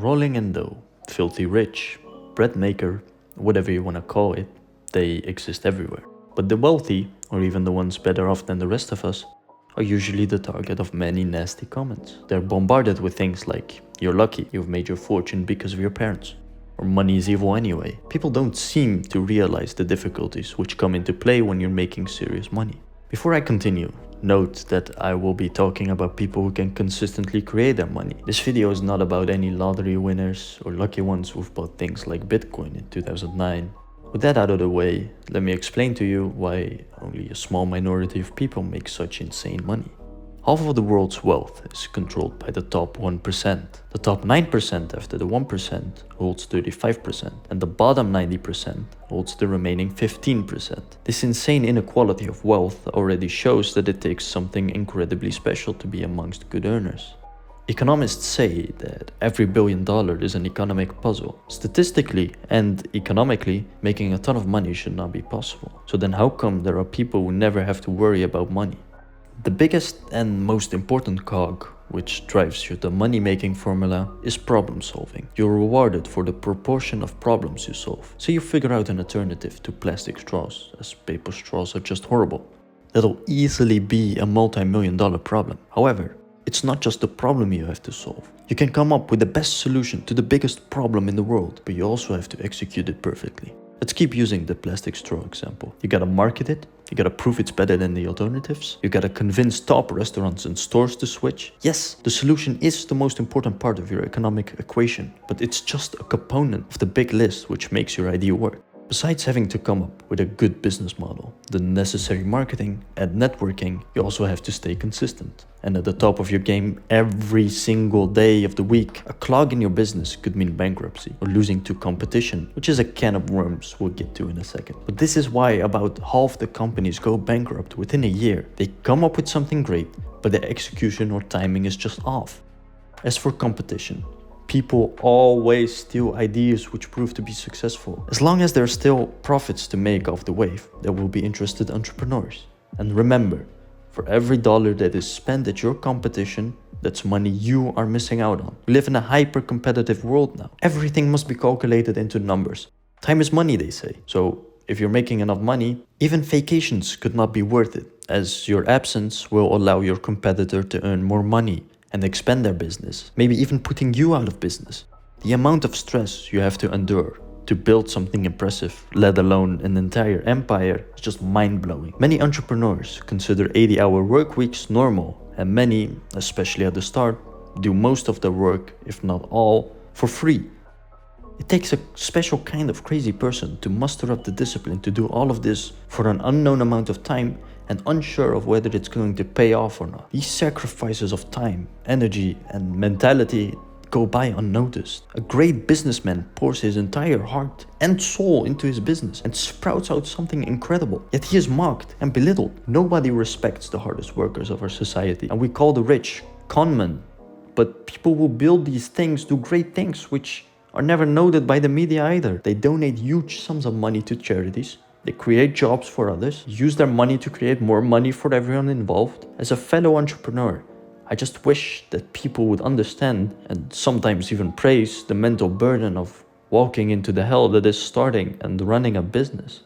rolling in dough, filthy rich, bread maker, whatever you want to call it, they exist everywhere. But the wealthy, or even the ones better off than the rest of us, are usually the target of many nasty comments. They're bombarded with things like, "You're lucky, you've made your fortune because of your parents," or "Money is evil anyway." People don't seem to realize the difficulties which come into play when you're making serious money. Before I continue, note that I will be talking about people who can consistently create their money. This video is not about any lottery winners or lucky ones who've bought things like Bitcoin in 2009. With that out of the way, let me explain to you why only a small minority of people make such insane money. Half of the world's wealth is controlled by the top 1%. The top 9% after the 1% holds 35%, and the bottom 90% holds the remaining 15%. This insane inequality of wealth already shows that it takes something incredibly special to be amongst good earners. Economists say that every $1 billion is an economic puzzle. Statistically and economically, making a ton of money should not be possible. So then how come there are people who never have to worry about money? The biggest and most important cog which drives you the money-making formula is problem solving. You're rewarded for the proportion of problems you solve. So you figure out an alternative to plastic straws, as paper straws are just horrible. That'll easily be a multi-million-dollar problem. However, it's not just the problem you have to solve. You can come up with the best solution to the biggest problem in the world, but you also have to execute it perfectly. Let's keep using the plastic straw example. You gotta market it, you gotta prove it's better than the alternatives, you gotta convince top restaurants and stores to switch. Yes, the solution is the most important part of your economic equation, but it's just a component of the big list which makes your idea work. Besides having to come up with a good business model, the necessary marketing and networking, you also have to stay consistent and at the top of your game every single day of the week. A clog in your business could mean bankruptcy or losing to competition, which is a can of worms we'll get to in a second. But this is why about half the companies go bankrupt within a year. They come up with something great, but the execution or timing is just off. As for competition, people always steal ideas which prove to be successful. As long as there are still profits to make off the wave, there will be interested entrepreneurs. And remember, for every dollar that is spent at your competition, that's money you are missing out on. We live in a hyper-competitive world now. Everything must be calculated into numbers. Time is money, they say. So if you're making enough money, even vacations could not be worth it, as your absence will allow your competitor to earn more money and expand their business, maybe even putting you out of business. The amount of stress you have to endure to build something impressive, let alone an entire empire, is just mind-blowing. Many entrepreneurs consider 80-hour work weeks normal, and many, especially at the start, do most of their work, if not all, for free. It takes a special kind of crazy person to muster up the discipline to do all of this for an unknown amount of time and unsure of whether it's going to pay off or not. These sacrifices of time, energy, and mentality go by unnoticed. A great businessman pours his entire heart and soul into his business and sprouts out something incredible. Yet he is mocked and belittled. Nobody respects the hardest workers of our society, and we call the rich conmen. But people who build these things do great things which are never noted by the media either. They donate huge sums of money to charities. They create jobs for others, use their money to create more money for everyone involved. As a fellow entrepreneur, I just wish that people would understand and sometimes even praise the mental burden of walking into the hell that is starting and running a business.